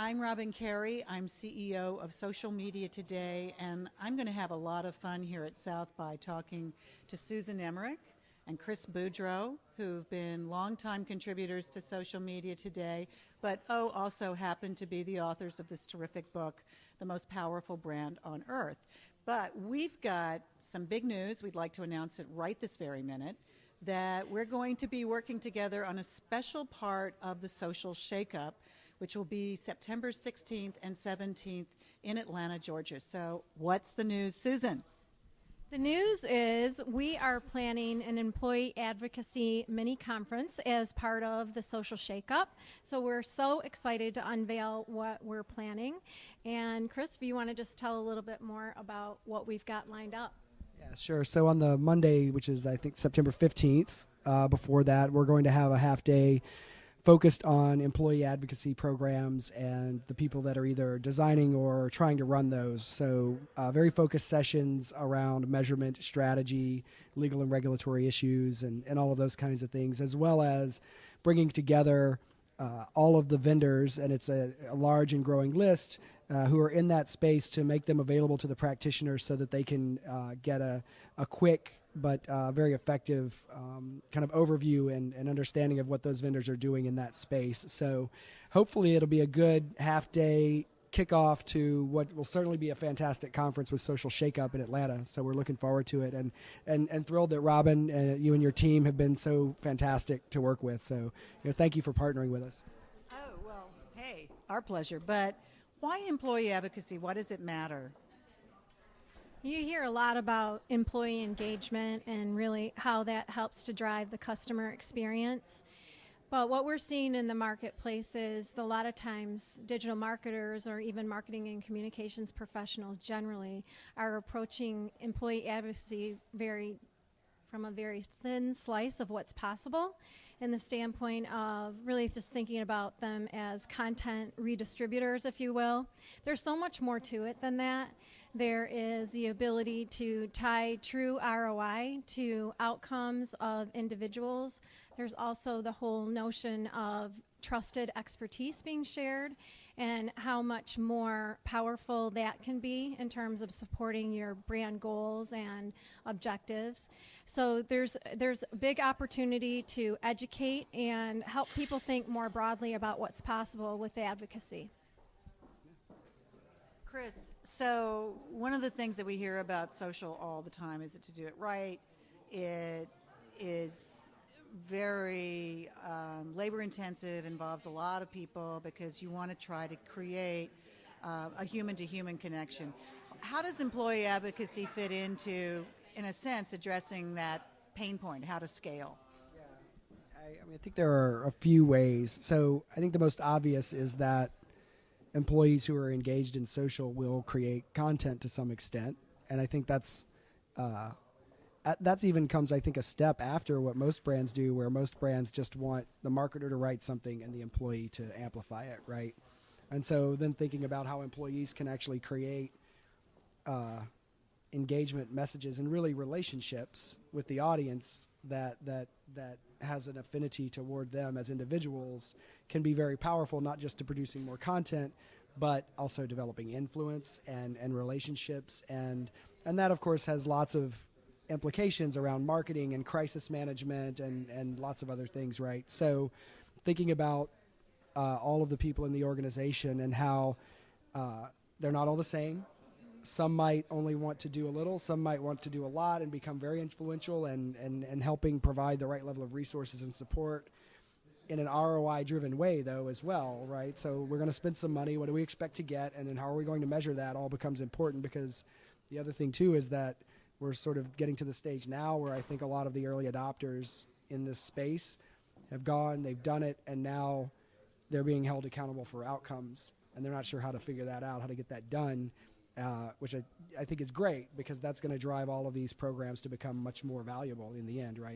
I'm Robin Carey. I'm CEO of Social Media Today, and I'm going to have a lot of fun here at South by talking to Susan Emmerich and Chris Boudreau, who've been longtime contributors to Social Media Today, but also happen to be the authors of this terrific book, The Most Powerful Brand on Earth. But we've got some big news. We'd like to announce it right this very minute, that we're going to be working together on a special part of the Social Shakeup, which will be September 16th and 17th in Atlanta, Georgia. So what's the news, Susan? The news is we are planning an employee advocacy mini conference as part of the Social Shakeup. So we're so excited to unveil what we're planning. And Chris, if you want to just tell a little bit more about what we've got lined up. Yeah, sure. So on the Monday, which is I think September 15th, before that, we're going to have a half day focused on employee advocacy programs and the people that are either designing or trying to run those. So very focused sessions around measurement, strategy, legal and regulatory issues, and all of those kinds of things, as well as bringing together all of the vendors, and it's a large and growing list, who are in that space to make them available to the practitioners so that they can get a quick but very effective kind of overview and understanding of what those vendors are doing in that space. So hopefully it'll be a good half-day kickoff to what will certainly be a fantastic conference with Social Shakeup in Atlanta. So we're looking forward to it and thrilled that Robin, you and your team have been so fantastic to work with. So thank you for partnering with us. Oh, well, hey, our pleasure. But why employee advocacy? Why does it matter? You hear a lot about employee engagement and really how that helps to drive the customer experience. But what we're seeing in the marketplace is a lot of times digital marketers or even marketing and communications professionals generally are approaching employee advocacy from a very thin slice of what's possible, in the standpoint of really just thinking about them as content redistributors, if you will. There's so much more to it than that. There is the ability to tie true ROI to outcomes of individuals. There's also the whole notion of trusted expertise being shared and how much more powerful that can be in terms of supporting your brand goals and objectives. So there's a big opportunity to educate and help people think more broadly about what's possible with advocacy. Chris, so one of the things that we hear about social all the time is that to do it right, it is very labor intensive, involves a lot of people because you want to try to create a human-to-human connection. How does employee advocacy fit into, in a sense, addressing that pain point, how to scale? I think there are a few ways. So I think the most obvious is that employees who are engaged in social will create content to some extent, and I think that's even comes, I think, a step after what most brands do, where most brands just want the marketer to write something and the employee to amplify it, right? And so then thinking about how employees can actually create engagement messages and really relationships with the audience that has an affinity toward them as individuals can be very powerful, not just to producing more content, but also developing influence and relationships. And that, of course, has lots of implications around marketing and crisis management and lots of other things, right? So thinking about all of the people in the organization and how they're not all the same. Some might only want to do a little, some might want to do a lot and become very influential and helping provide the right level of resources and support in an ROI-driven way, though, as well, right? So we're going to spend some money. What do we expect to get? And then how are we going to measure that all becomes important, because the other thing, too, is that we're sort of getting to the stage now where I think a lot of the early adopters in this space have gone, they've done it, and now they're being held accountable for outcomes, and they're not sure how to figure that out, how to get that done. Which I think is great, because that's going to drive all of these programs to become much more valuable in the end, right?